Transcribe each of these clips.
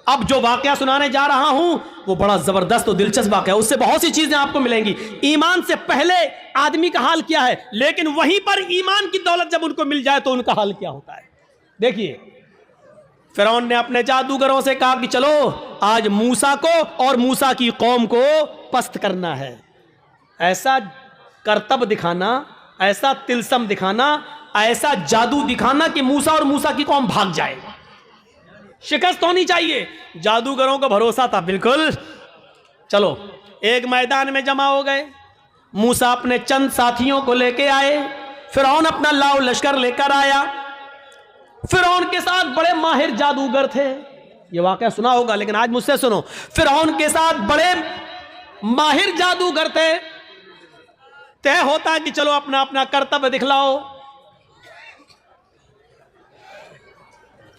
अब जो वाकया सुनाने जा रहा हूं वो बड़ा जबरदस्त और दिलचस्प वाकया है, उससे बहुत सी चीजें आपको मिलेंगी। ईमान से पहले आदमी का हाल क्या है, लेकिन वहीं पर ईमान की दौलत जब उनको मिल जाए तो उनका हाल क्या होता है। देखिए, फिरौन ने अपने जादूगरों से कहा कि चलो आज मूसा को और मूसा की कौम को पस्त करना है। ऐसा करतब दिखाना, ऐसा तिलसम दिखाना, ऐसा जादू दिखाना कि मूसा और मूसा की कौम भाग जाए। शिकस्त होनी चाहिए। जादूगरों को भरोसा था बिल्कुल। चलो एक मैदान में जमा हो गए। मूसा अपने चंद साथियों को लेके आए, फिरौन अपना लाव लश्कर लेकर आया। फिरौन के साथ बड़े माहिर जादूगर थे, ये वाकया सुना होगा, लेकिन आज मुझसे सुनो। फिरौन के साथ बड़े माहिर जादूगर थे। तय होता कि चलो अपना अपना कर्तव्य दिखलाओ।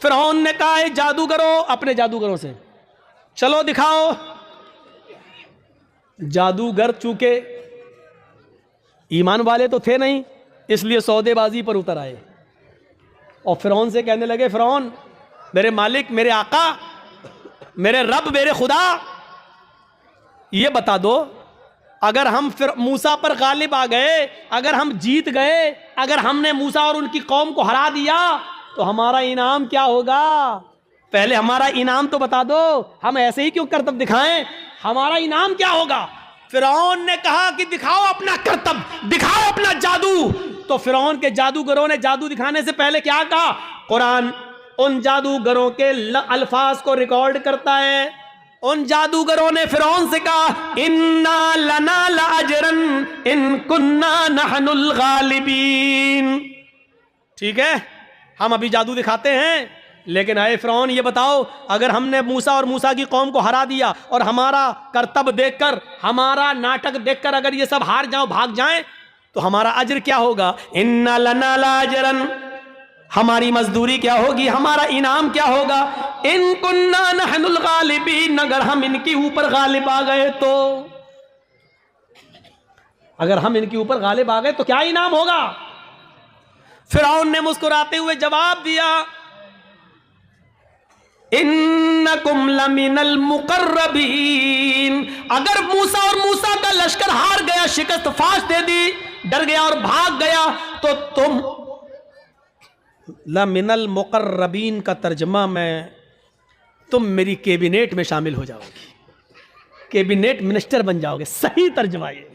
फिरौन ने कहा है जादूगरों, अपने जादूगरों से चलो दिखाओ। जादूगर चूंकि ईमान वाले तो थे नहीं, इसलिए सौदेबाजी पर उतर आए और फिरौन से कहने लगे, फिरौन मेरे मालिक, मेरे आका, मेरे रब, मेरे खुदा, ये बता दो अगर हम फिर मूसा पर गालिब आ गए, अगर हम जीत गए, अगर हमने मूसा और उनकी कौम को हरा दिया तो हमारा इनाम क्या होगा। पहले हमारा इनाम तो बता दो, हम ऐसे ही क्यों करतब दिखाएं, हमारा इनाम क्या होगा। फिरौन ने कहा कि दिखाओ अपना करतब, दिखाओ अपना जादू। तो फिरौन के जादूगरों ने जादू दिखाने से पहले क्या कहा। कुरान उन जादूगरों के अल्फाज को रिकॉर्ड करता है। उन जादूगरों ने फिरौन से कहा, इन्ना लना लाजरन इन कुन्ना नहनुल गालिबीन। ठीक है, हम अभी जादू दिखाते हैं, लेकिन आए फिरौन ये बताओ अगर हमने मूसा और मूसा की कौम को हरा दिया और हमारा करतब देखकर, हमारा नाटक देखकर अगर ये सब हार जाओ, भाग जाएं, तो हमारा अज्र क्या होगा। इन्ना लना लाजरन, हमारी मजदूरी क्या होगी, हमारा इनाम क्या होगा। इन कुन्ना नहनुल गालिबीन, अगर हम इनके ऊपर गालिब आ गए तो, अगर हम इनके ऊपर गालिब आ गए तो क्या इनाम होगा। फिरौन ने मुस्कुराते हुए जवाब दिया, इन्नकुम लमिनल मुकर्रबीन। अगर मूसा और मूसा का लश्कर हार गया, शिकस्त फाश दे दी, डर गया और भाग गया, तो तुम लमिनल मुकर्रबीन का तर्जमा मैं, तुम मेरी कैबिनेट में शामिल हो जाओगे, कैबिनेट मिनिस्टर बन जाओगे। सही तर्जमा ये,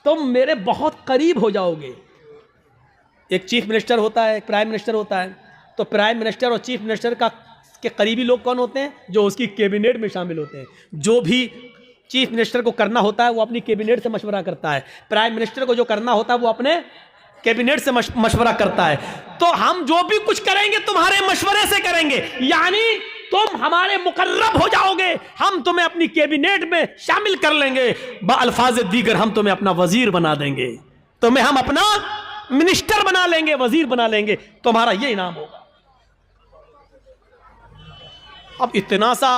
तुम मेरे बहुत करीब हो जाओगे। एक चीफ मिनिस्टर होता है, एक प्राइम मिनिस्टर होता है, तो प्राइम मिनिस्टर और चीफ मिनिस्टर का के करीबी लोग कौन होते हैं, जो उसकी कैबिनेट में शामिल होते हैं। जो भी चीफ मिनिस्टर को करना होता है वो अपनी कैबिनेट से मशवरा करता है, प्राइम मिनिस्टर को जो करना होता है वो अपने कैबिनेट से मशवरा करता है। तो हम जो भी कुछ करेंगे तुम्हारे मशवरे से करेंगे, यानी तुम हमारे मुकर्रब हो जाओगे, हम तुम्हें अपनी कैबिनेट में शामिल कर लेंगे। बअल्फाज दीगर हम तुम्हें अपना वजीर बना देंगे, तुम्हें हम अपना मिनिस्टर बना लेंगे, वजीर बना लेंगे, तुम्हारा ये इनाम होगा। अब इतना सा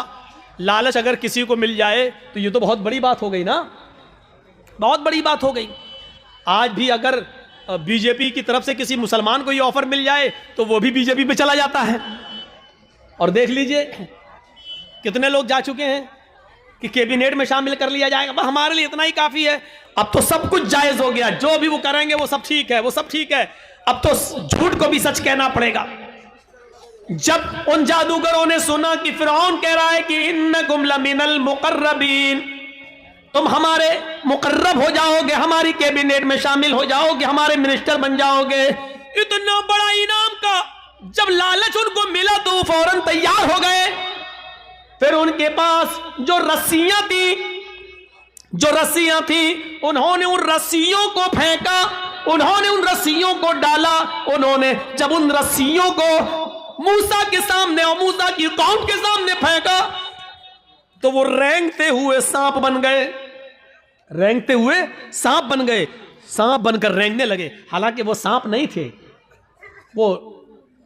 लालच अगर किसी को मिल जाए तो ये तो बहुत बड़ी बात हो गई ना, बहुत बड़ी बात हो गई। आज भी अगर बीजेपी की तरफ से किसी मुसलमान को ये ऑफर मिल जाए तो वो भी बीजेपी पे चला जाता है। और देख लीजिए कितने लोग जा चुके हैं कि कैबिनेट में शामिल कर लिया जाएगा, हमारे लिए इतना ही काफी है। अब तो सब कुछ जायज हो गया, जो भी वो करेंगे वो सब ठीक है, वो सब ठीक है। अब तो झूठ को भी सच कहना पड़ेगा। जब उन जादूगरों ने सुना कि फिरौन कह रहा है कि इन्नकुम लमिनल मुकर्रबीन, तुम हमारे मुकर्रब हो जाओगे, हमारी कैबिनेट में शामिल हो जाओगे, हमारे मिनिस्टर बन जाओगे, इतना बड़ा इनाम का जब लालच उनको मिला तो वो फौरन तैयार हो गए। फिर उनके पास जो रस्सियां थी उन्होंने उन रस्सियों को फेंका, उन्होंने उन रस्सियों को डाला। उन्होंने जब उन रस्सियों को मूसा के सामने और मूसा की कौम के सामने फेंका तो वो रेंगते हुए सांप बन गए, रेंगते हुए सांप बन गए, सांप बनकर रेंगने लगे। हालांकि वो सांप नहीं थे, वो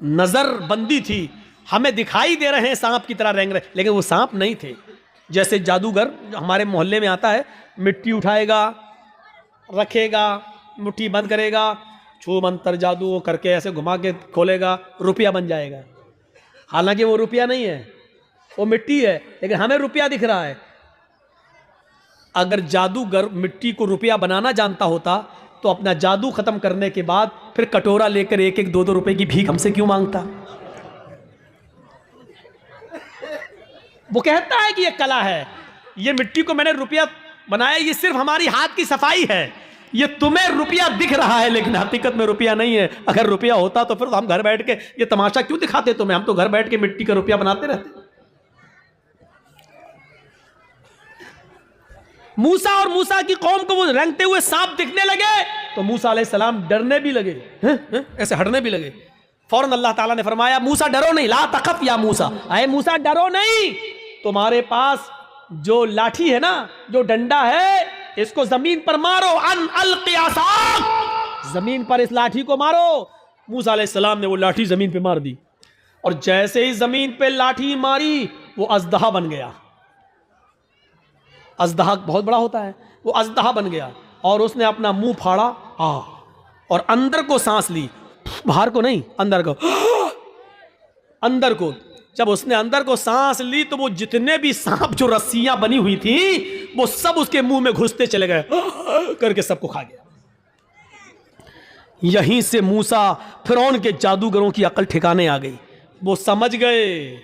नजर बंदी थी, हमें दिखाई दे रहे हैं सांप की तरह रेंग रहे, लेकिन वो सांप नहीं थे। जैसे जादूगर जो हमारे मोहल्ले में आता है, मिट्टी उठाएगा, रखेगा, मुट्ठी बंद करेगा, छू मंतर जादू करके ऐसे घुमा के खोलेगा, रुपया बन जाएगा। हालांकि वो रुपया नहीं है, वो मिट्टी है, लेकिन हमें रुपया दिख रहा है। अगर जादूगर मिट्टी को रुपया बनाना जानता होता तो अपना जादू खत्म करने के बाद फिर कटोरा लेकर 1-1, 2-2 रुपए की भीख हमसे क्यों मांगता? वो कहता है कि ये कला है, ये मिट्टी को मैंने रुपया बनाया, ये सिर्फ हमारी हाथ की सफाई है। ये तुम्हें रुपया दिख रहा है लेकिन हकीकत में रुपया नहीं है। अगर रुपया होता तो फिर हम घर बैठ के ये तमाशा क्यों दिखाते तुम्हें? हम तो घर बैठ के मिट्टी का रुपया बनाते रहते। मूसा और मूसा की कौम को वो रेंगते हुए सांप दिखने लगे तो मूसा अलैहिस्सलाम डरने भी लगे, ऐसे हटने भी लगे। फौरन अल्लाह ताला ने फरमाया, मूसा डरो नहीं, ला तखफ या मूसा, अरे मूसा डरो नहीं, तुम्हारे पास जो लाठी है ना, जो डंडा है, इसको जमीन पर मारो, अन अलक़ि असाक, जमीन पर इस लाठी को मारो। मूसा अलैहिस्सलाम ने वो लाठी जमीन पे मार दी और जैसे ही जमीन पे लाठी मारी वो अज़दहा बन गया। अज़दहा बहुत बड़ा होता है, वो अज़दहा बन गया और उसने अपना मुंह फाड़ा और अंदर को सांस ली, बाहर को नहीं, अंदर को, अंदर को। जब उसने अंदर को सांस ली तो वो जितने भी सांप जो रस्सियां बनी हुई थी वो सब उसके मुंह में घुसते चले गए, करके सबको खा गया। यहीं से मूसा फिरौन के जादूगरों की अकल ठिकाने आ गई। वो समझ गए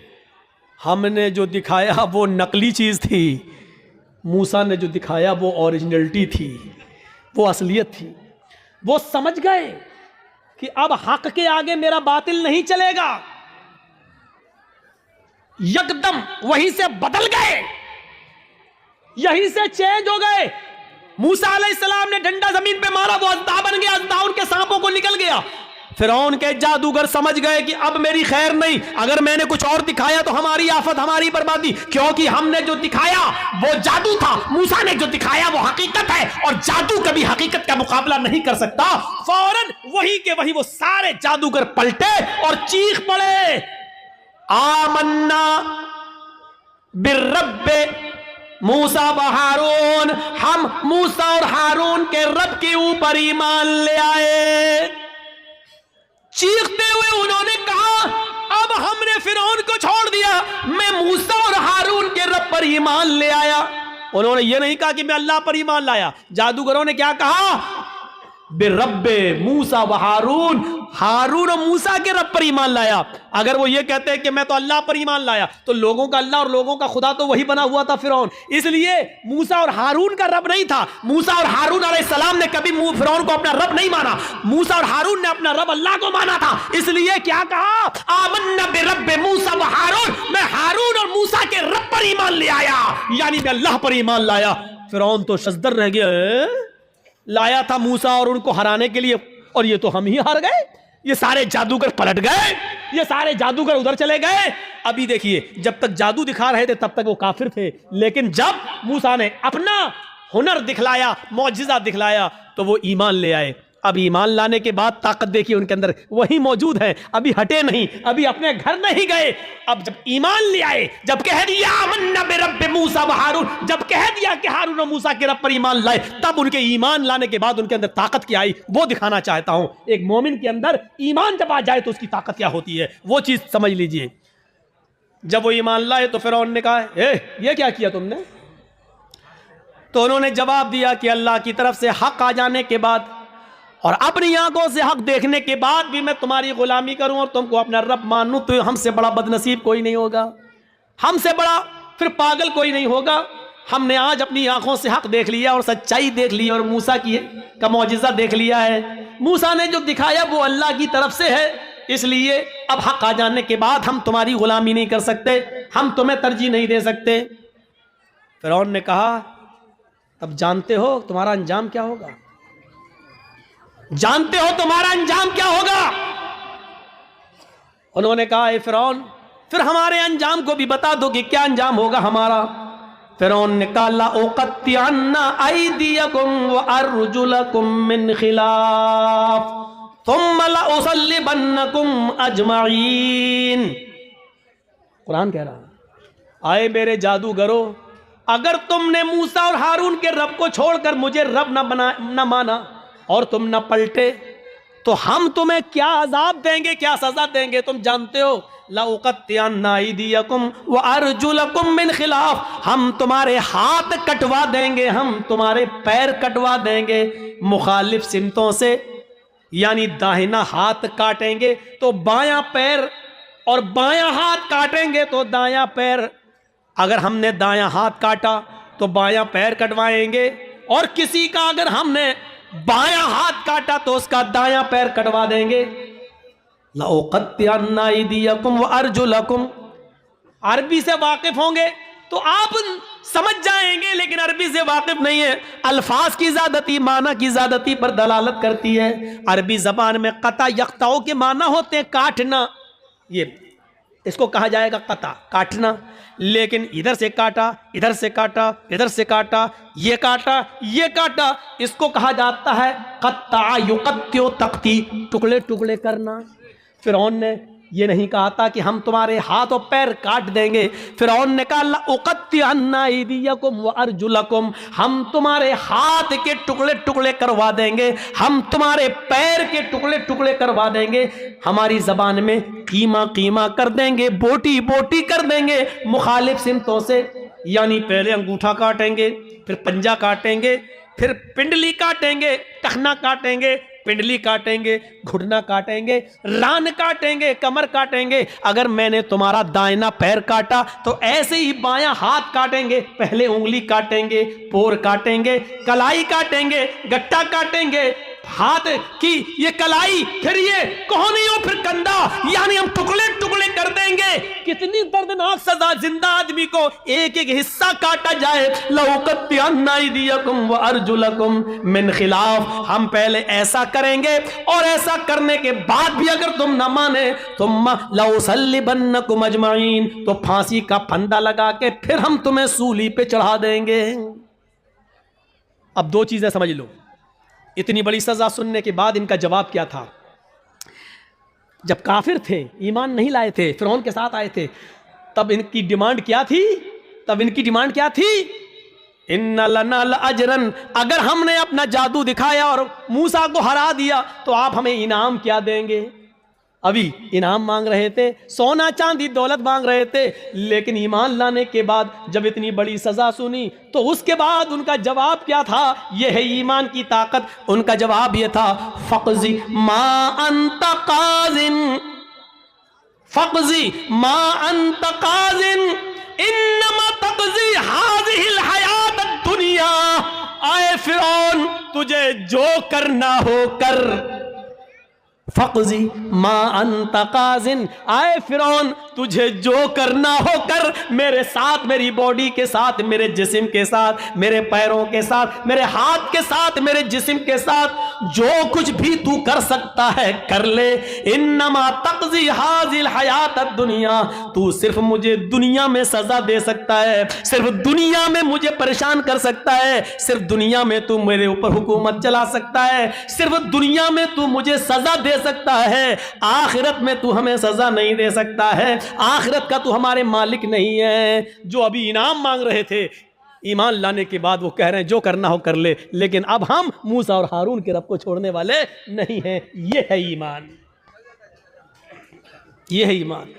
हमने जो दिखाया वो नकली चीज थी, मूसा ने जो दिखाया वो ओरिजिनलिटी थी, वो असलियत थी। वो समझ गए कि अब हक के आगे मेरा बातिल नहीं चलेगा। यकदम वहीं से बदल गए, यहीं से चेंज हो गए। मूसा अलैहिस्सलाम ने डंडा जमीन पे मारा, वो अज़दहा बन गया, अज़दहा उनके सांपों को निकल गया। फिरौन के जादूगर समझ गए कि अब मेरी खैर नहीं, अगर मैंने कुछ और दिखाया तो हमारी आफत, हमारी बर्बादी, क्योंकि हमने जो दिखाया वो जादू था, मूसा ने जो दिखाया वो हकीकत है और जादू कभी हकीकत का मुकाबला नहीं कर सकता। फौरन वही के वही वो सारे जादूगर पलटे और चीख पड़े, आमन्ना बिर्रब्बे मूसा व हारून, हम मूसा और हारून के रब के ऊपर ईमान ले आए। चीखते हुए उन्होंने कहा, अब हमने फिरौन को छोड़ दिया, मैं मूसा और हारून के रब पर ईमान ले आया। उन्होंने ये नहीं कहा कि मैं अल्लाह पर ईमान लाया। जादूगरों ने क्या कहा? बिरब्बे मूसा व हारून, हारून और मूसा के रब पर ईमान लाया। अगर वो ये कहते हैं कि मैं तो अल्लाह पर ईमान लाया, तो लोगों का अल्लाह और लोगों का खुदा तो वही बना हुआ था फिरौन, इसलिए मूसा और हारून का रब नहीं था। मूसा और हारून अलैहिस्सलाम ने कभी फिरौन को अपना रब नहीं माना, मूसा और हारून ने अपना रब अल्लाह को माना था। इसलिए क्या कहा? आमन्ना बिरब्बे मूसा व हारून, मैं हारून और मूसा के रब पर ईमान ले आया, यानी मैं अल्लाह पर ईमान लाया। फिरौन तो शजदर रह गया, लाया था मूसा और उनको हराने के लिए और ये तो हम ही हार गए। ये सारे जादूगर पलट गए, ये सारे जादूगर उधर चले गए। अभी देखिए, जब तक जादू दिखा रहे थे तब तक वो काफिर थे, लेकिन जब मूसा ने अपना हुनर दिखलाया, मौजिजा दिखलाया, तो वो ईमान ले आए। अब ईमान लाने के बाद ताकत देखिए उनके अंदर वही मौजूद है, अभी हटे नहीं, अभी अपने घर नहीं गए। अब जब ईमान ले आए, जब कह दिया आमन्ना बिरब्बि मूसा व हारून, जब कह दिया कि हारून और मूसा के रब पर ईमान लाए, तब उनके ईमान लाने के बाद उनके अंदर ताकत क्या आई वो दिखाना चाहता हूं। एक मोमिन के अंदर ईमान जब आ जाए तो उसकी ताकत क्या होती है वो चीज समझ लीजिए। जब वो ईमान लाए तो फिरौन ने कहा, ये क्या किया तुमने? तो उन्होंने जवाब दिया कि अल्लाह की तरफ से हक आ जाने के बाद और अपनी आंखों से हक देखने के बाद भी मैं तुम्हारी गुलामी करूं और तुमको अपना रब मानूं, तो हमसे बड़ा बदनसीब कोई नहीं होगा, हमसे बड़ा फिर पागल कोई नहीं होगा। हमने आज अपनी आंखों से हक देख लिया और सच्चाई देख ली और मूसा का मौजिज़ा देख लिया है। मूसा ने जो दिखाया वो अल्लाह की तरफ से है, इसलिए अब हक आ जाने के बाद हम तुम्हारी गुलामी नहीं कर सकते, हम तुम्हें तरजीह नहीं दे सकते। फिरौन ने कहा, तब जानते हो तुम्हारा अंजाम क्या होगा? जानते हो तुम्हारा अंजाम क्या होगा? उन्होंने कहा, ए फिरौन, फिर हमारे अंजाम को भी बता दो कि क्या अंजाम होगा हमारा। फिरौन ने कहा, ला उक़त्तिअन्ना अयदियकुम व अर्जुलकुम मिन खिलाफ थुम्मा ला उसल्लिबन्नकुम अजमईन। कुरान कह रहा है, आए मेरे जादूगरों, अगर तुमने मूसा और हारून के रब को छोड़कर मुझे रब न माना और तुम न पलटे, तो हम तुम्हें क्या अजाब देंगे, क्या सजा देंगे तुम जानते हो। लउक़त्तिअन्ना अयदियकुम व अर्जुलकुम मिन खिलाफ, हम तुम्हारे हाथ कटवा देंगे, हम तुम्हारे पैर कटवा देंगे मुखालिफ सिमतों से। यानी दाहिना हाथ काटेंगे तो बायां पैर, और बायां हाथ काटेंगे तो दायां पैर। अगर हमने दायां हाथ काटा तो बायां पैर कटवाएंगे, और किसी का अगर हमने बायां हाथ काटा तो उसका दायां पैर कटवा देंगे। लउक़त्तिअन्ना अयदियकुम व अर्जुलकुम, अरबी से वाकिफ होंगे तो आप समझ जाएंगे, लेकिन अरबी से वाकिफ नहीं है, अल्फाज की ज़्यादती माना की ज़्यादती पर दलालत करती है। अरबी ज़बान में क़ता यक़ताओ के माना होते हैं काटना, ये इसको कहा जाएगा क़ता, काटना। लेकिन इधर से काटा, इधर से काटा, इधर से काटा, ये काटा, ये काटा, इसको कहा जाता है क़त्ता युक़त्तिउ तक़ती, टुकड़े टुकड़े करना। फिरौन ने ये नहीं कहा था कि हम तुम्हारे हाथ और पैर काट देंगे। फिरौन ने कहा लउक़त्तिअन्ना अयदियकुम व अर्जुलकुम, हम तुम्हारे हाथ के टुकड़े टुकड़े करवा देंगे, हम तुम्हारे पैर के टुकड़े टुकड़े करवा देंगे। हमारी जबान में कीमा कीमा कर देंगे, बोटी बोटी कर देंगे मुखालिफ सिमतों से। यानी पहले अंगूठा काटेंगे, फिर पंजा काटेंगे, फिर पिंडली काटेंगे, टखना काटेंगे, पिंडली काटेंगे, घुटना काटेंगे, रान काटेंगे, कमर काटेंगे। अगर मैंने तुम्हारा दाहिना पैर काटा तो ऐसे ही बायां हाथ काटेंगे, पहले उंगली काटेंगे, पोर काटेंगे, कलाई काटेंगे, गट्टा काटेंगे, हाथ की ये कलाई, फिर ये कोहनियों, फिर कंधा, यानी हम टुकड़े टुकड़े कर देंगे। कितनी दर्दनाक सजा, जिंदा आदमी को एक एक हिस्सा काटा जाए। लउक़त्तिअन्ना अयदियकुम व अर्जुलकुम मिन खिलाफ, हम पहले ऐसा करेंगे और ऐसा करने के बाद भी अगर तुम न माने तुम लउसल्लिबन्नकुम अजमईन, तो फांसी का फंदा लगा के फिर हम तुम्हें सूली पे चढ़ा देंगे। अब दो चीजें समझ लो, इतनी बड़ी सजा सुनने के बाद इनका जवाब क्या था। जब काफिर थे, ईमान नहीं लाए थे, फिरौन के साथ आए थे, तब इनकी डिमांड क्या थी? इन्ना लना लअजरन, अगर हमने अपना जादू दिखाया और मूसा को हरा दिया तो आप हमें इनाम क्या देंगे? अभी इनाम मांग रहे थे, सोना चांदी दौलत मांग रहे थे, लेकिन ईमान लाने के बाद जब इतनी बड़ी सजा सुनी तो उसके बाद उनका जवाब क्या था? यह है ईमान की ताकत। उनका जवाब यह था, फ़क़ज़ी मा अंत क़ाज़िन, फ़क़ज़ी मा अंत क़ाज़िन इन्नमा तक़ज़ी हाज़िहिल हयात दुनिया। आए फिरौन, तुझे जो करना हो कर। फ़क़ज़ी मा अंत क़ाज़िन, आए फिरौन तुझे जो करना हो कर, मेरे साथ, मेरी बॉडी के साथ, मेरे जिस्म के साथ, मेरे पैरों के साथ, मेरे हाथ के साथ, मेरे जिस्म के साथ जो कुछ भी तू कर सकता है कर ले। इन्नमा तक़ज़ी हाज़िल हयात दुनिया, तू सिर्फ मुझे दुनिया में सजा दे सकता है, सिर्फ दुनिया में मुझे परेशान कर सकता है, सिर्फ दुनिया में तू मेरे ऊपर हुकूमत चला सकता है, सिर्फ दुनिया में तू मुझे सजा दे सकता है, आखिरत में तू हमें सजा नहीं दे सकता है, आखिरत का तू हमारे मालिक नहीं है। जो अभी इनाम मांग रहे थे, ईमान लाने के बाद वो कह रहे हैं जो करना हो कर ले, लेकिन अब हम मूसा और हारून के रब को छोड़ने वाले नहीं हैं। ये है ईमान, ये है ईमान।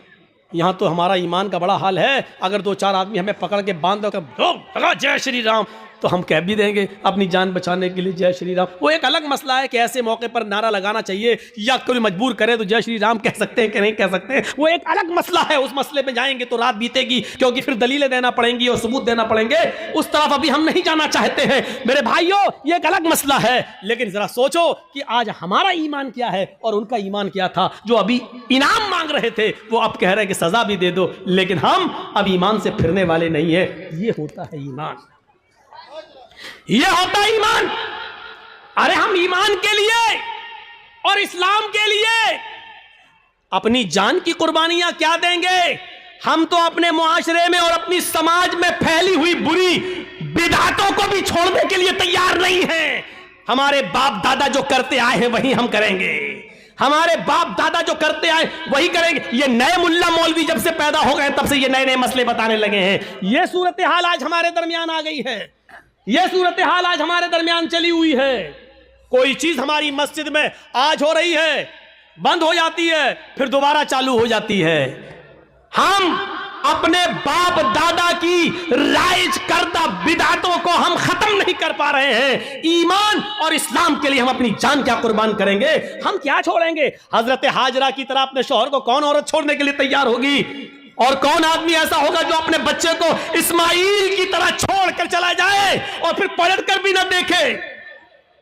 यहाँ तो हमारा ईमान का बड़ा हाल है, अगर दो चार आदमी हमें पकड़ के बांध दो जय श्री राम, तो हम कह भी देंगे अपनी जान बचाने के लिए जय श्री राम। वो एक अलग मसला है कि ऐसे मौके पर नारा लगाना चाहिए या कोई मजबूर करे तो जय श्री राम कह सकते हैं कि नहीं कह सकते, वो एक अलग मसला है। उस मसले पे जाएंगे तो रात बीतेगी, क्योंकि फिर दलीलें देना पड़ेंगी और सबूत देना पड़ेंगे। उस तरफ अभी हम नहीं जाना चाहते हैं मेरे भाइयों, ये एक अलग मसला है। लेकिन जरा सोचो कि आज हमारा ईमान क्या है और उनका ईमान क्या था। जो अभी इनाम मांग रहे थे वो अब कह रहे हैं कि सजा भी दे दो, लेकिन हम अब ईमान से फिरने वाले नहीं है। ये होता है ईमान, ये होता है ईमान। अरे हम ईमान के लिए और इस्लाम के लिए अपनी जान की कुर्बानियां क्या देंगे? हम तो अपने मुआशरे में और अपनी समाज में फैली हुई बुरी बिदअतों को भी छोड़ने के लिए तैयार नहीं हैं। हमारे बाप दादा जो करते आए हैं वही हम करेंगे, हमारे बाप दादा जो करते आए वही करेंगे। ये नए मुल्ला मौलवी जब से पैदा हो गए तब से ये नए नए मसले बताने लगे हैं। ये सूरत हाल आज हमारे दरमियान आ गई है, यह सूरत हाल आज हमारे दरमियान चली हुई है। कोई चीज हमारी मस्जिद में आज हो रही है, बंद हो जाती है, फिर दोबारा चालू हो जाती है। हम अपने बाप दादा की राइज करदा बिदातों को हम खत्म नहीं कर पा रहे हैं। ईमान और इस्लाम के लिए हम अपनी जान क्या कुर्बान करेंगे, हम क्या छोड़ेंगे। हजरत हाजरा की तरह अपने शौहर को कौन औरत छोड़ने के लिए तैयार होगी, और कौन आदमी ऐसा होगा जो अपने बच्चे को इस्माइल की तरह छोड़कर चला जाए और फिर पलट कर भी ना देखे।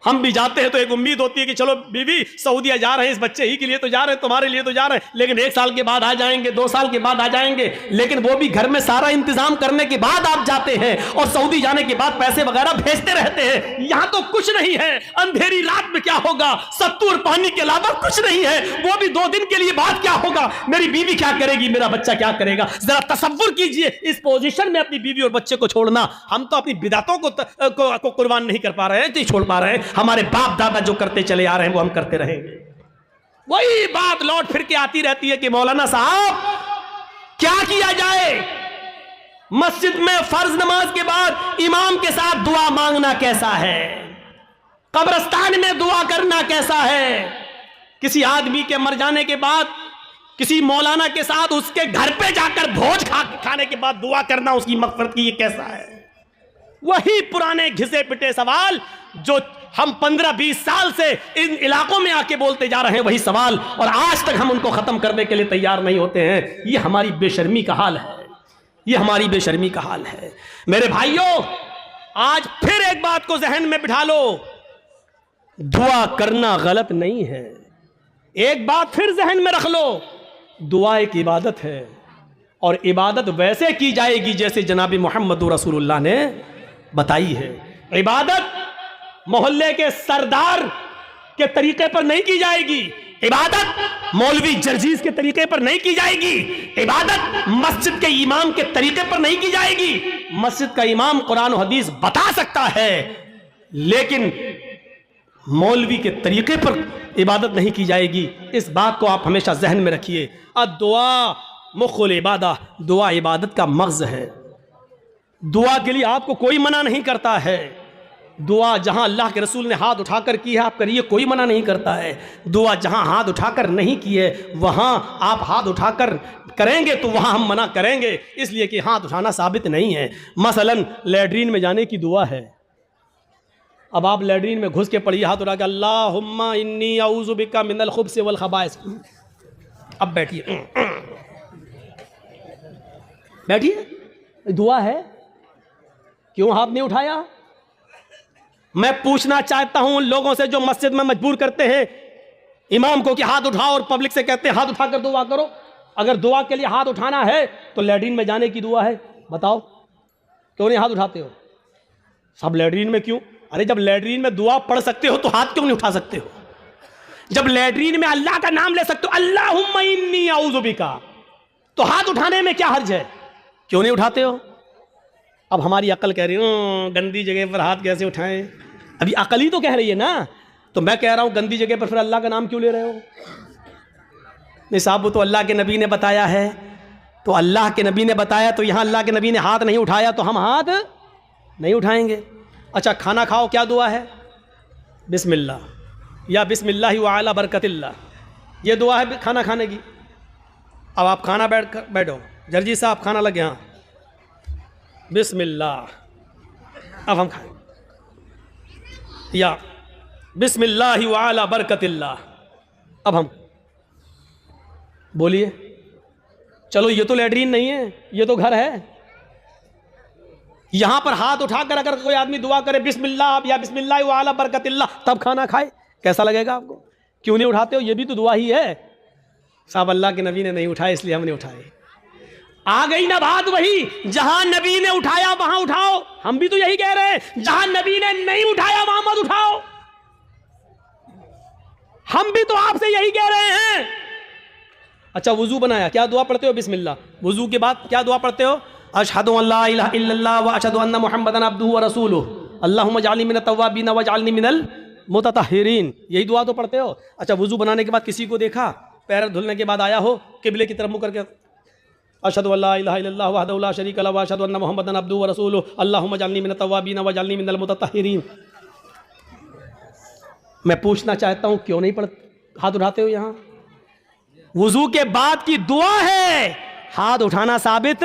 हम भी जाते हैं तो एक उम्मीद होती है कि चलो बीवी सऊदीया जा रहे हैं, इस बच्चे ही के लिए तो जा रहे हैं, तुम्हारे लिए तो जा रहे हैं, लेकिन 1 साल के बाद आ जाएंगे, 2 साल के बाद आ जाएंगे, लेकिन वो भी घर में सारा इंतजाम करने के बाद आप जाते हैं और सऊदी जाने के बाद पैसे वगैरह भेजते रहते हैं। यहां तो कुछ नहीं है, अंधेरी रात में क्या होगा, सत्तू और पानी के अलावा कुछ नहीं है, वो भी 2 दिन के लिए, बाद क्या होगा, मेरी बीवी क्या करेगी, मेरा बच्चा क्या करेगा। जरा तसव्वुर कीजिए इस पोजीशन में अपनी बीवी और बच्चे को छोड़ना। हम तो अपनी बिदातों को कुर्बान नहीं कर पा रहे हैं, नहीं छोड़ पा रहे हैं। हमारे बाप दादा जो करते चले आ रहे हैं वो हम करते रहेंगे। वही बात लौट फिर के आती रहती है कि मौलाना साहब क्या किया जाए। मस्जिद में फर्ज नमाज के बाद इमाम के साथ दुआ मांगना कैसा है, कब्रिस्तान में दुआ करना कैसा है, किसी आदमी के मर जाने के बाद किसी मौलाना के साथ उसके घर पे जाकर भोज खाने के बाद दुआ करना उसकी मग़फ़िरत की, ये कैसा है। वही पुराने घिसे पिटे सवाल जो हम 15-20 साल से इन इलाकों में आके बोलते जा रहे हैं, वही सवाल, और आज तक हम उनको खत्म करने के लिए तैयार नहीं होते हैं। ये हमारी बेशर्मी का हाल है, ये हमारी बेशर्मी का हाल है। मेरे भाइयों, आज फिर एक बात को जहन में बिठा लो, दुआ करना गलत नहीं है। एक बात फिर जहन में रख लो, दुआ एक इबादत है, और इबादत वैसे की जाएगी जैसे जनाब मोहम्मद रसूलुल्लाह ने बताई है। इबादत मोहल्ले के सरदार के तरीके पर नहीं की जाएगी, इबादत मौलवी जर्जीज के तरीके पर नहीं की जाएगी, इबादत मस्जिद के इमाम के तरीके पर नहीं की जाएगी। मस्जिद का इमाम कुरान और हदीस बता सकता है, लेकिन मौलवी के तरीके पर इबादत नहीं की जाएगी। इस बात को आप हमेशा जहन में रखिए। दुआ मुख्कुल इबादा, दुआ इबादत का मग़ज़ है। दुआ के लिए आपको कोई मना नहीं करता है। दुआ जहां अल्लाह के रसूल ने हाथ उठाकर की है आप करिए, कोई मना नहीं करता है। दुआ जहां हाथ उठाकर नहीं की है वहां आप हाथ उठाकर करेंगे तो वहां हम मना करेंगे, इसलिए कि हाथ उठाना साबित नहीं है। मसलन लैट्रीन में जाने की दुआ है, अब आप लैट्रीन में घुस के पढ़िए हाथ उठा के, अल्लाहुम्मा इन्नी अऊज़ु बिका मिनल खुब्सि वल खबाइस। अब बैठिए, बैठिए, दुआ है, क्यों हाथ नहीं उठाया। मैं पूछना चाहता हूं उन लोगों से जो मस्जिद में मजबूर करते हैं इमाम को कि हाथ उठाओ, और पब्लिक से कहते हैं हाथ उठाकर दुआ करो। अगर दुआ के लिए हाथ उठाना है तो लैट्रीन में जाने की दुआ है, बताओ क्यों नहीं हाथ उठाते हो। सब लैट्रीन में क्यों, अरे जब लैट्रीन में दुआ पढ़ सकते हो तो हाथ क्यों नहीं उठा सकते हो। जब लैट्रीन में अल्लाह का नाम ले सकते हो, अल्लाहुम्मा इन्नी अऊज़ु बिका, तो हाथ उठाने में क्या हर्ज है, क्यों नहीं उठाते हो। अब हमारी अकल कह रही है गंदी जगह पर हाथ कैसे उठाएं, अभी अकल ही तो कह रही है ना। तो मैं कह रहा हूं गंदी जगह पर फिर अल्लाह का नाम क्यों ले रहे हो। नहीं साहब, वो तो अल्लाह के नबी ने बताया है, तो अल्लाह के नबी ने बताया, तो यहाँ अल्लाह के नबी ने हाथ नहीं उठाया तो हम हाथ नहीं उठाएंगे। अच्छा, खाना खाओ, क्या दुआ है, बिस्मिल्लाह या बिस्मिल्लाह व अला बरकतिल्लाह, ये दुआ है खाना खाने की। अब आप खाना बैठो, जर्जी साहब खाना लगे, हाँ बिस्मिल्लाह, अब हम खाएं, या बिस्मिल्लाह व अला बरकतिल्लाह, अब हम बोलिए। चलो ये तो लैट्रीन नहीं है, ये तो घर है। यहां पर हाथ उठाकर अगर कोई आदमी दुआ करे बिस्मिल्लाह या बिस्मिल्लाह व अला बरकतिल्लाह, तब खाना खाए, कैसा लगेगा आपको। क्यों नहीं उठाते हो, ये भी तो दुआ ही है। साहब अल्लाह के नबी ने नहीं उठाए इसलिए हमने उठाए। आ गई ना बात वही, जहां नबी ने उठाया वहां उठाओ। हम भी तो यही कह रहे हैं, जहां नबी ने नहीं उठाया वहां मत उठाओ। हम भी तो आपसे यही कह रहे हैं। अच्छा, वुजू बनाया, क्या दुआ पढ़ते हो, बिस्मिल्लाह। वुजू के बाद क्या दुआ पढ़ते हो, अशहदु अल्ला इलाहा इल्लल्लाह व अशहदु अन्ना मुहम्मदन अब्दुहु व रसूलुहु अल्लाहुम्मा जअलनी मिनत तव्वाबीन व जअलनी मिनल मुततहिरीन, यही दुआ तो पढ़ते हो। अच्छा, वुजू बनाने के बाद किसी को देखा, पैर धुलने के बाद आया हो, किबले की तरफ मुंह करके अशहदु अल्ला इलाहा इल्लल्लाह वहदहु ला शरीका लहु व अशहदु अन्ना मुहम्मदन अब्दुहु व रसूलुहु अल्लाहुम्मा जअलनी मिनत तव्वाबीन व जअलनी मिनल मुततहिरीन। मैं पूछना चाहता हूं क्यों नहीं हाथ उठाते हो। यहां वुजू के बाद की दुआ है, हाथ उठाना साबित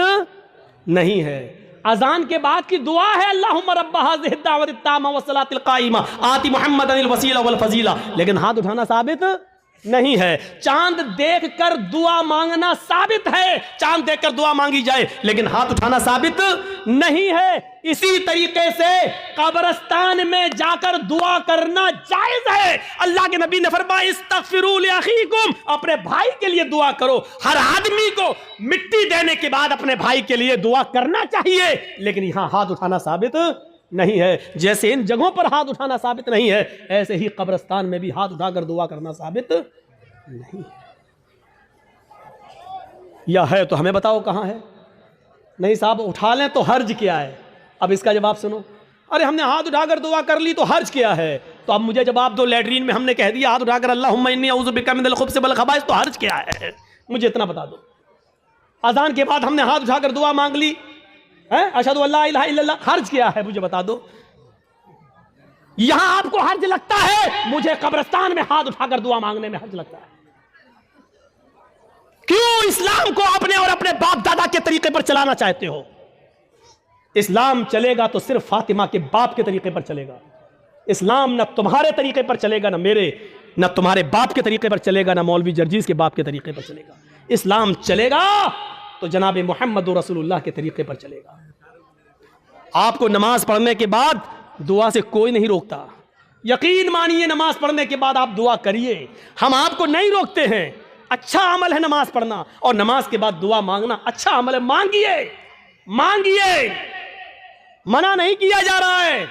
नहीं है। अजान के बाद की दुआ है अल्लाहुम्मा रब्बा हाज़िहि दावत तामा व सलातिल काइमा आति मुहम्मदनिल वसीला वल फजीला, लेकिन हाथ उठाना साबित नहीं है। चांद देखकर दुआ मांगना साबित है, चांद देखकर दुआ मांगी जाए, लेकिन हाथ उठाना साबित नहीं है। इसी तरीके से कब्रिस्तान में जाकर दुआ करना जायज है। अल्लाह के नबी ने फरमाया इस्तगफिरू लिअखीकुम, अपने भाई के लिए दुआ करो। हर आदमी को मिट्टी देने के बाद अपने भाई के लिए दुआ करना चाहिए, लेकिन यहां हाथ उठाना साबित नहीं है। जैसे इन जगहों पर हाथ उठाना साबित नहीं है, ऐसे ही कब्रिस्तान में भी हाथ उठाकर दुआ करना साबित नहीं है। या है तो हमें बताओ कहां है। नहीं साहब उठा लें तो हर्ज क्या है। अब इसका जवाब सुनो, अरे हमने हाथ उठाकर दुआ कर ली तो हर्ज क्या है। तो अब मुझे जवाब दो, लैट्रीन में हमने कह दिया हाथ उठाकर अल्लाहुम्मा इन्नी अऊज़ु बिका मिनल खुब्ज़ि वल खबाइस, तो हर्ज क्या है, मुझे इतना बता दो। अज़ान के बाद हमने हाथ उठाकर दुआ मांग ली है, अशहदु अल्ला इलाहा इल्लल्लाह, हर्ज क्या है, मुझे बता दो। यहां आपको हर्ज लगता है, मुझे कब्रिस्तान में हाथ उठाकर दुआ मांगने में हर्ज लगता है। क्यों इस्लाम को अपने और अपने बाप दादा के तरीके पर चलाना चाहते हो। इस्लाम चलेगा तो सिर्फ फातिमा के बाप के तरीके पर चलेगा। इस्लाम न तुम्हारे तरीके पर चलेगा, न मेरे, न तुम्हारे बाप के तरीके पर चलेगा, न मौलवी जर्जीज के बाप के तरीके पर चलेगा। इस्लाम चलेगा तो जनाब मोहम्मद रसूलुल्लाह के तरीके पर चलेगा। आपको नमाज पढ़ने के बाद दुआ से कोई नहीं रोकता। यकीन मानिए, नमाज पढ़ने के बाद आप दुआ करिए, हम आपको नहीं रोकते हैं। अच्छा अमल है नमाज पढ़ना, और नमाज के बाद दुआ मांगना अच्छा अमल है। मांगिए मांगिए, मना नहीं किया जा रहा है।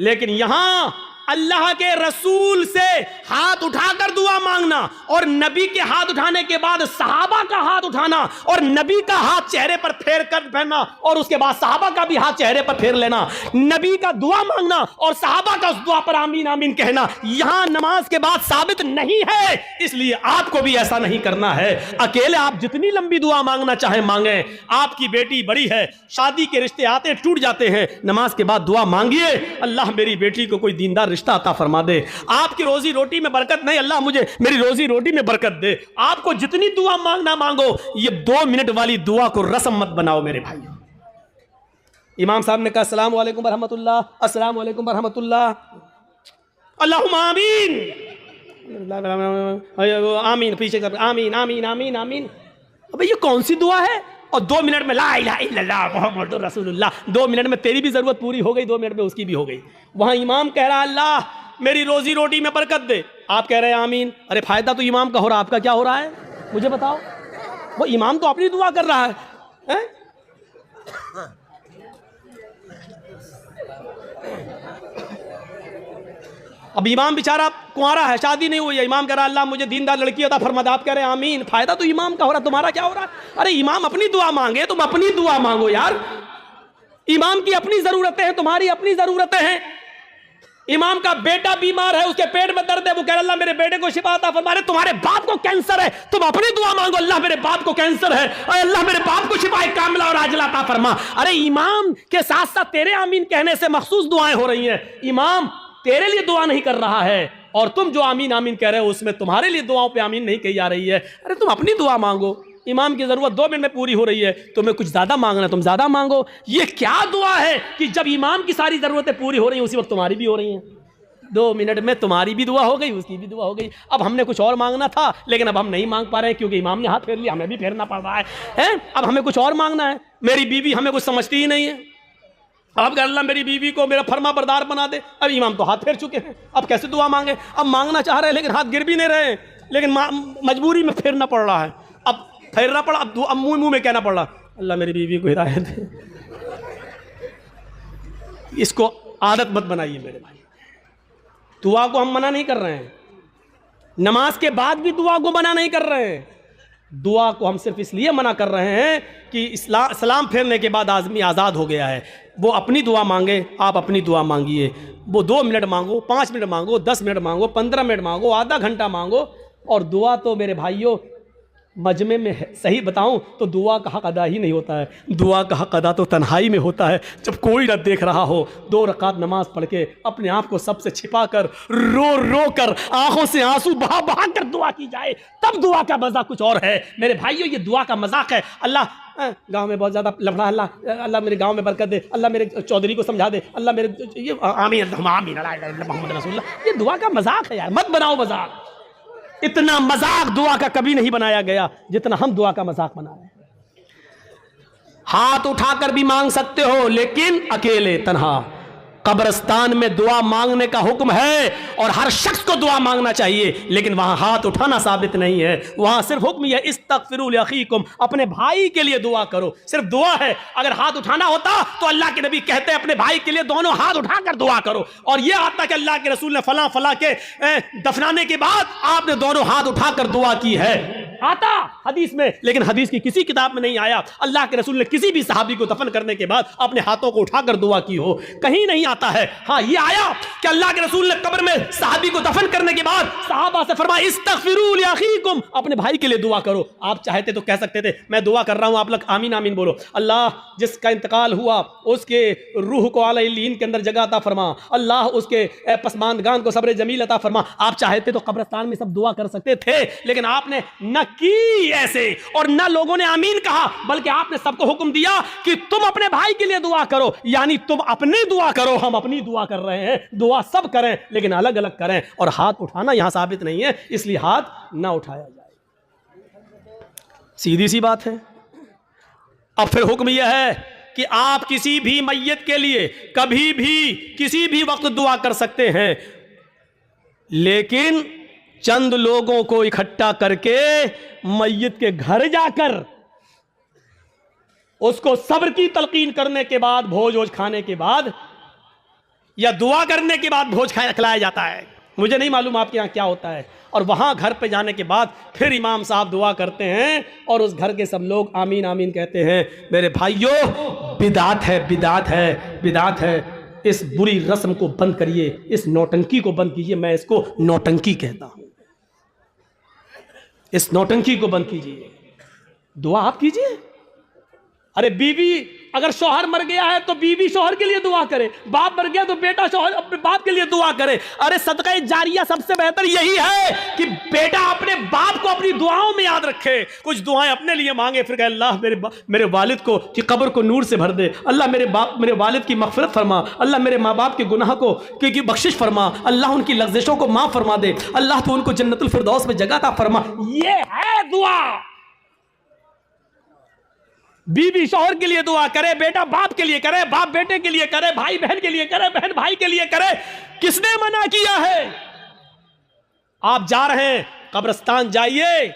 लेकिन यहां अल्लाह के रसूल से हाथ उठाकर दुआ मांगना, और नबी के हाथ उठाने के बाद सहाबा का हाथ उठाना, और नबी का हाथ चेहरे पर फेर कर फेरना, और उसके बाद सहाबा का भी हाथ चेहरे पर फेर लेना, नबी का दुआ मांगना और सहाबा का उस दुआ पर आमीन आमीन कहना, यहां नमाज के बाद साबित नहीं है। इसलिए आपको भी ऐसा नहीं करना है। अकेले आप जितनी लंबी दुआ मांगना चाहे मांगे। आपकी बेटी बड़ी है, शादी के रिश्ते आते टूट जाते हैं, नमाज के बाद दुआ मांगिए, अल्लाह मेरी बेटी को कोई दीनदार रिश्ता अता फरमा दे। आपकी रोजी रोटी में बरकत नहीं, अल्लाह मुझे मेरी रोजी रोटी में बरकत दे। आपको जितनी दुआ मांगना मांगो, ये 2 मिनट वाली दुआ को रस्म मत बनाओ मेरे भाई। इमाम साहब ने कहा अस्सलाम वालेकुम वरहमतुल्लाह, अस्सलाम वालेकुम वरहमतुल्लाह, अल्लाहुम्मा आमीन आमीन, पीछे कर आमीन आमीन आमीन आमीन। अबे ये कौन सी दुआ है। और 2 मिनट में ला इलाहा इल्लल्लाह मुहम्मदुर रसूलुल्लाह, 2 मिनट में तेरी भी जरूरत पूरी हो गई, 2 मिनट में उसकी भी हो गई। वहां इमाम कह रहा है अल्लाह मेरी रोजी रोटी में बरकत दे, आप कह रहे हैं आमीन। अरे फायदा तो इमाम का हो रहा, आपका क्या हो रहा है मुझे बताओ। वो इमाम तो अपनी दुआ कर रहा है? अब इमाम बेचारा कुंवारा है, शादी नहीं हुई है, इमाम कह रहा है अल्लाह मुझे दीनदार लड़की अता फरमा दे, आप कह रहे हैं आमीन। फायदा तो इमाम का हो रहा, तुम्हारा क्या हो रहा है। अरे इमाम अपनी दुआ मांगे, तुम अपनी दुआ मांगो यार। इमाम की अपनी जरूरतें हैं, तुम्हारी अपनी जरूरतें हैं। इमाम का बेटा बीमार है, उसके पेट में दर्द है, वो कह रहा अल्लाह मेरे बेटे को शिफा अता फरमा। तुम्हारे बाप को कैंसर है, तुम अपनी दुआ मांगो अल्लाह मेरे बाप को कैंसर है, अल्लाह मेरे बाप को शिफाए कामिला और आजिला अता फरमा। अरे इमाम के साथ साथ तेरे आमीन कहने से मखसूस दुआएं हो रही हैं। इमाम तेरे लिए दुआ नहीं कर रहा है, और तुम जो आमीन आमीन कह रहे हो उसमें तुम्हारे लिए दुआओं पे आमीन नहीं कही जा रही है। अरे तुम अपनी दुआ मांगो, इमाम की जरूरत 2 मिनट में पूरी हो रही है, तुम्हें कुछ ज्यादा मांगना है तुम ज्यादा मांगो। ये क्या दुआ है कि जब इमाम की सारी जरूरतें पूरी हो रही हैं उसी वक्त तुम्हारी भी हो रही हैं। 2 मिनट में तुम्हारी भी दुआ हो गई, उसकी भी दुआ हो गई। अब हमने कुछ और मांगना था, लेकिन अब हम नहीं मांग पा रहे हैं क्योंकि इमाम ने हाथ फेर लिया, हमें भी फेरना पड़ रहा है। अब हमें कुछ और मांगना है। मेरी बीवी हमें कुछ समझती ही नहीं है, अब कह अल्लाह मेरी बीवी को मेरा फरमा बरदार बना दे। अब इमाम तो हाथ फेर चुके हैं, अब कैसे दुआ मांगे। अब मांगना चाह रहे हैं लेकिन हाथ गिर भी नहीं रहे, लेकिन मजबूरी में फेरना पड़ रहा है। अब फेरना पड़ा, अब मुंह में कहना पड़ रहा अल्लाह मेरी बीवी को हिदायत दे। इसको आदत मत बनाइए मेरे भाई। दुआ को हम मना नहीं कर रहे हैं, नमाज के बाद भी दुआ को मना नहीं कर रहे हैं। दुआ को हम सिर्फ इसलिए मना कर रहे हैं कि सलाम फेरने के बाद आदमी आज़ाद हो गया है। वो अपनी दुआ मांगे, आप अपनी दुआ मांगिए। वो 2 मिनट मांगो, 5 मिनट मांगो, 10 मिनट मांगो, 15 मिनट मांगो, आधा घंटा मांगो। और दुआ तो मेरे भाइयों मजमे में है। सही बताऊं तो दुआ का हक अदा ही नहीं होता है। दुआ का हक अदा तो तन्हाई में होता है, जब कोई ना देख रहा हो, 2 रकात नमाज पढ़ के अपने आप को सबसे छिपा कर रो रो कर आंखों से आंसू बहा बहा कर दुआ की जाए, तब दुआ का मजा कुछ और है। मेरे भाइयों, ये दुआ का मजाक है। अल्लाह गांव में बहुत ज़्यादा लफड़ा, अल्लाह अल्लाह मेरे गांव में बरकत दे, अल्लाह मेरे चौधरी को समझा दे, अल्लाह मेरे ये आमीन आमीन मोहम्मद रसूलुल्लाह। ये दुआ का मजाक है यार, मत बनाओ मजाक। इतना मजाक दुआ का कभी नहीं बनाया गया जितना हम दुआ का मजाक बना रहे हैं। हाथ उठाकर भी मांग सकते हो, लेकिन अकेले तन्हा। कब्रिस्तान में दुआ मांगने का हुक्म है और हर शख्स को दुआ मांगना चाहिए, लेकिन वहां हाथ उठाना साबित नहीं है। वहां सिर्फ हुक्म यह इस्तगफिरू लिअखीकुम, अपने भाई के लिए दुआ करो, सिर्फ दुआ है। अगर हाथ उठाना होता तो अल्लाह के नबी कहते हैं अपने भाई के लिए दोनों हाथ उठाकर दुआ करो। और यह आता कि अल्लाह के रसूल ने फला फला के दफनाने के बाद आपने दोनों हाथ उठाकर दुआ की है, आता हदीस में, लेकिन हदीस की किसी किताब में नहीं आया अल्लाह के रसूल ने किसी भी सहाबी को दफन करने के बाद अपने हाथों को उठाकर दुआ की हो, कहीं नहीं आता है। हाँ, ये आया कि अल्लाह के रसूल ने कब्र में सहाबी को दफन करने के बाद सहाबा से फरमाया इस्तगफिरू लिअखीकुम, अपने भाई के लिए दुआ करो। आप चाहते तो कह सकते थे मैं दुआ कर रहा हूं, आप लोग आमीन आमीन बोलो, अल्लाह जिसका इंतकाल हुआ उसके रूह को आला इल्लीन के अंदर जगह अता फरमा, अल्लाह उसके पसमानदगान को सब्र जमील अता फरमा। आप चाहते तो कब्रिस्तान में सब दुआ कर सकते थे, लेकिन आपने न की ऐसे, और न लोगों ने आमीन कहा, बल्कि आपने सबको हुक्म दिया कि तुम अपने भाई के लिए दुआ करो। यानी तुम अपनी दुआ करो, हम अपनी दुआ कर रहे हैं, दुआ सब करें लेकिन अलग अलग करें। और हाथ उठाना यहां साबित नहीं है, इसलिए हाथ ना उठाया जाए, सीधी सी बात है। अब फिर हुक्म यह है कि आप किसी भी मैयत के लिए कभी भी किसी भी वक्त दुआ कर सकते हैं, लेकिन चंद लोगों को इकट्ठा करके मैयत के घर जाकर उसको सब्र की तलकीन करने के बाद, भोज वोज खाने के बाद या दुआ करने के बाद भोज खिलाया जाता है। मुझे नहीं मालूम आपके यहाँ क्या होता है। और वहाँ घर पे जाने के बाद फिर इमाम साहब दुआ करते हैं और उस घर के सब लोग आमीन आमीन कहते हैं। मेरे भाइयों, बिदात है, बिदात है, बिदात है। इस बुरी रस्म को बंद करिए, इस नौटंकी को बंद कीजिए। मैं इसको नौटंकी कहता हूँ। इस नौटंकी को बंद कीजिए, दुआ आप कीजिए। अरे बीवी, अगर शौहर मर गया है तो बीवी शौहर के लिए दुआ करे, बाप मर गया तो बेटा शौहर अपने बाप के लिए दुआ करे। अरे सदका जारिया सबसे बेहतर यही है कि बेटा अपने बाप को अपनी दुआओं में याद रखे, कुछ दुआएं अपने लिए मांगे, फिर कहे अल्लाह मेरे वालिद को की कब्र को नूर से भर दे, अल्लाह मेरे वालिद की मग़फ़िरत फरमा, अल्लाह मेरे माँ बाप के गुनाह को की बख्शिश फरमा, अल्लाह उनकी लग़्ज़िशों को माफ़ फरमा दे, अल्लाह तो उनको जन्नतुल फिरदौस में जगह अता फरमा। ये है दुआ। बीवी शौहर के लिए दुआ करे, बेटा बाप के लिए करे, बाप बेटे के लिए करे, भाई बहन के लिए करे, बहन भाई के लिए करे। किसने मना किया है? आप जा रहे हैं कब्रिस्तान, जाइए,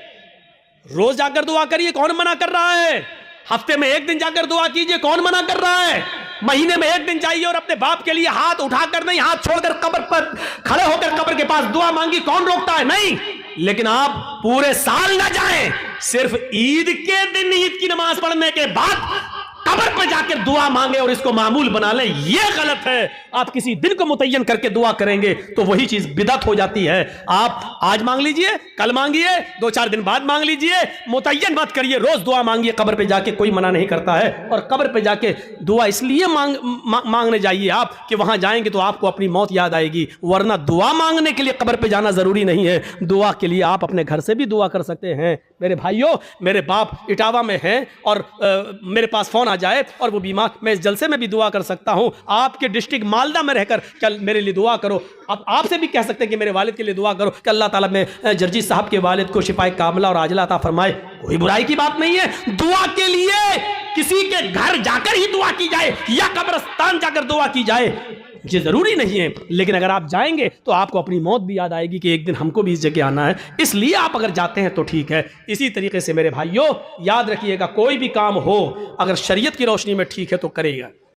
रोज जाकर दुआ करिए, कौन मना कर रहा है? हफ्ते में 1 दिन जाकर दुआ कीजिए, कौन मना कर रहा है? महीने में 1 दिन जाइए और अपने बाप के लिए हाथ उठाकर नहीं, हाथ छोड़कर कब्र पर खड़े होकर कब्र के पास दुआ मांगी, कौन रोकता है? नहीं। लेकिन आप पूरे साल ना जाएं, सिर्फ ईद के दिन ईद की नमाज पढ़ने के बाद कब्र पर जाकर दुआ मांगे और इसको मामूल बना लें, यह गलत है। आप किसी दिन को मुतय्यन करके दुआ करेंगे तो वही चीज बिदअत हो जाती है। आप आज मांग लीजिए, कल मांगिए, 2-4 दिन बाद मांग लीजिए, मुतय्यन मत करिए, रोज दुआ मांगिए। कब्र पे जाके कोई मना नहीं करता है। और कब्र पे जाके दुआ इसलिए मांगने जाइए आप कि वहां जाएंगे तो आपको अपनी मौत याद आएगी, वरना दुआ मांगने के लिए कब्र पे जाना जरूरी नहीं है। दुआ के लिए आप अपने घर से भी दुआ कर सकते हैं। मेरे भाइयों, मेरे बाप इटावा में हैं और मेरे पास फोन आ जाए और वो बीमार, मैं इस जलसे में भी दुआ कर सकता हूं। आपके डिस्ट्रिक्ट मालदा में रहकर कल मेरे लिए दुआ करो। अब आपसे भी कह सकते हैं कि मेरे वालिद के लिए दुआ करो कि अल्लाह ताला में जर्जी साहब के वालिद को शिफाए कामिला और आजिला अता फरमाए। कोई बुराई की बात नहीं है। दुआ के लिए किसी के घर जाकर ही दुआ की जाए या कब्रिस्तान जाकर दुआ की जाए, ये जरूरी नहीं है। लेकिन अगर आप जाएंगे तो आपको अपनी मौत भी याद आएगी कि एक दिन हमको भी इस जगह आना है। इसलिए आप अगर जाते हैं तो ठीक है। इसी तरीके से मेरे भाइयों, याद रखिएगा, कोई भी काम हो अगर शरीयत की रोशनी में ठीक है तो करेगा।